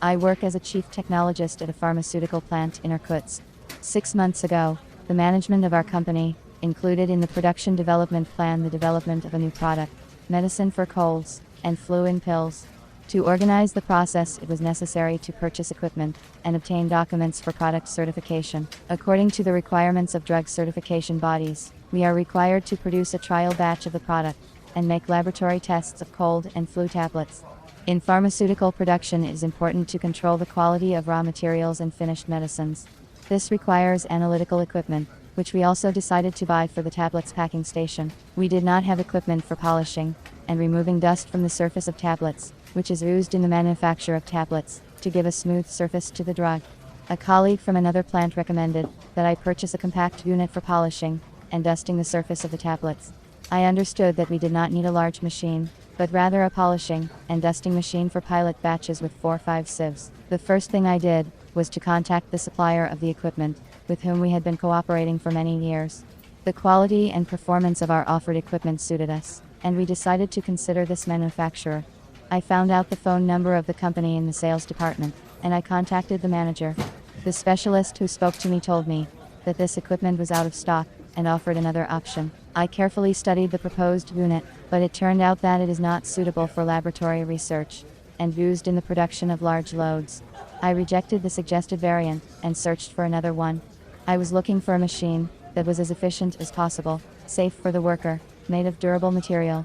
I work as a chief technologist at a pharmaceutical plant in Irkutsk. 6 months ago, the management of our company included in the production development plan the development of a new product, medicine for colds and flu in pills. To organize the process, it was necessary to purchase equipment and obtain documents for product certification. According to the requirements of drug certification bodies, we are required to produce a trial batch of the product and make laboratory tests of cold and flu tablets. In pharmaceutical production, it is important to control the quality of raw materials and finished medicines. This requires analytical equipment, which we also decided to buy for the tablets packing station. We did not have equipment for polishing and removing dust from the surface of tablets, which is used in the manufacture of tablets, to give a smooth surface to the drug. A colleague from another plant recommended that I purchase a compact unit for polishing and dusting the surface of the tablets. I understood that we did not need a large machine, but rather a polishing and dusting machine for pilot batches with 4 or 5 sieves. The first thing I did was to contact the supplier of the equipment, with whom we had been cooperating for many years. The quality and performance of our offered equipment suited us, and we decided to consider this manufacturer. I found out the phone number of the company in the sales department, and I contacted the manager. The specialist who spoke to me told me that this equipment was out of stock and offered another option. I carefully studied the proposed unit, but it turned out that it is not suitable for laboratory research and used in the production of large loads. I rejected the suggested variant and searched for another one. I was looking for a machine that was as efficient as possible, safe for the worker, made of durable material.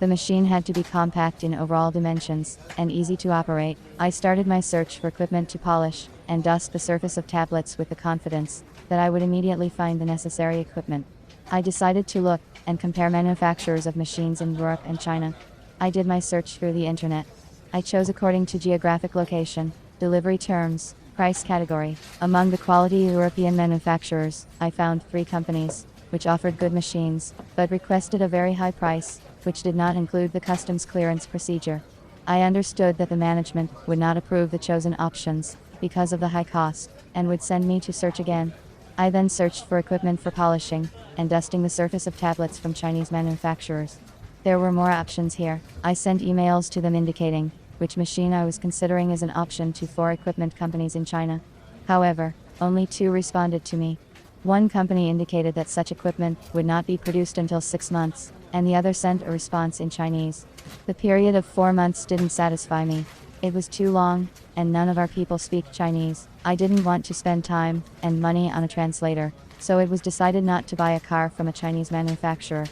The machine had to be compact in overall dimensions and easy to operate. I started my search for equipment to polish and dust the surface of tablets with the confidence that I would immediately find the necessary equipment. I decided to look and compare manufacturers of machines in Europe and China. I did my search through the internet. I chose according to geographic location, delivery terms, price category. Among the quality European manufacturers, I found 3 companies which offered good machines, but requested a very high price, which did not include the customs clearance procedure. I understood that the management would not approve the chosen options because of the high cost, and would send me to search again. I then searched for equipment for polishing and dusting the surface of tablets from Chinese manufacturers. There were more options here. I sent emails to them indicating which machine I was considering as an option to 4 equipment companies in China. However, only 2 responded to me. One company indicated that such equipment would not be produced until 6 months, and the other sent a response in Chinese. The period of 4 months didn't satisfy me. It was too long, and none of our people speak Chinese. I didn't want to spend time and money on a translator, so it was decided not to buy a car from a Chinese manufacturer.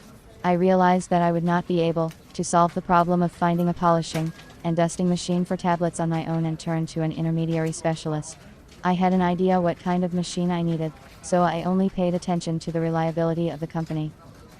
I realized that I would not be able to solve the problem of finding a polishing and dusting machine for tablets on my own and turned to an intermediary specialist. I had an idea what kind of machine I needed, so I only paid attention to the reliability of the company.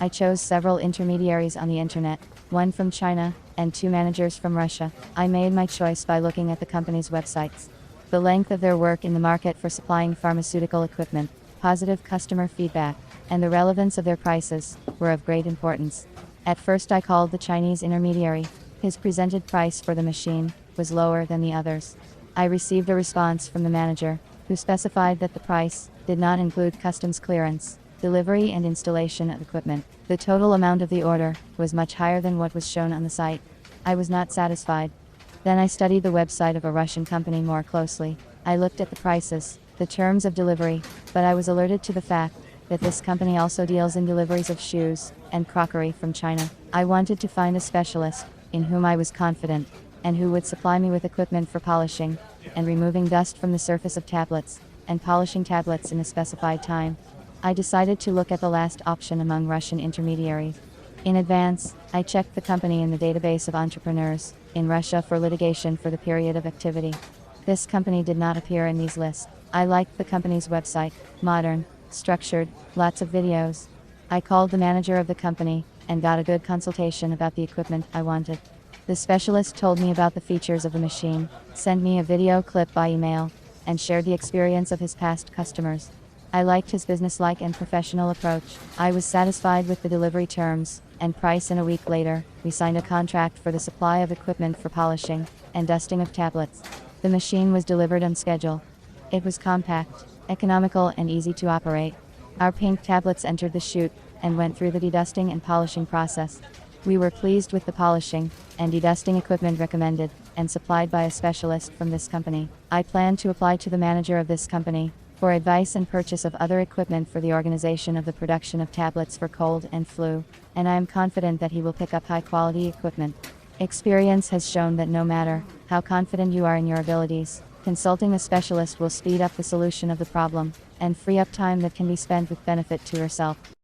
I chose several intermediaries on the internet, 1 from China and 2 managers from Russia. I made my choice by looking at the company's websites. The length of their work in the market for supplying pharmaceutical equipment, positive customer feedback, and the relevance of their prices were of great importance. At first I called the Chinese intermediary. His presented price for the machine was lower than the others. I received a response from the manager, who specified that the price did not include customs clearance, delivery and installation of equipment. The total amount of the order was much higher than what was shown on the site. I was not satisfied. Then I studied the website of a Russian company more closely. I looked at the prices, the terms of delivery, but I was alerted to the fact that this company also deals in deliveries of shoes and crockery from China. I wanted to find a specialist in whom I was confident and who would supply me with equipment for polishing and removing dust from the surface of tablets and polishing tablets in a specified time. I decided to look at the last option among Russian intermediaries. In advance, I checked the company in the database of entrepreneurs in Russia for litigation for the period of activity. This company did not appear in these lists. I liked the company's website, modern, structured, lots of videos. I called the manager of the company and got a good consultation about the equipment I wanted. The specialist told me about the features of the machine, sent me a video clip by email, and shared the experience of his past customers. I liked his businesslike and professional approach. I was satisfied with the delivery terms and price, and a week later, we signed a contract for the supply of equipment for polishing and dusting of tablets. The machine was delivered on schedule. It was compact, economical, and easy to operate. Our pink tablets entered the chute and went through the dedusting and polishing process. We were pleased with the polishing and dedusting equipment recommended and supplied by a specialist from this company. I plan to apply to the manager of this company for advice and purchase of other equipment for the organization of the production of tablets for cold and flu, and I am confident that he will pick up high-quality equipment. Experience has shown that no matter how confident you are in your abilities, consulting a specialist will speed up the solution of the problem and free up time that can be spent with benefit to yourself.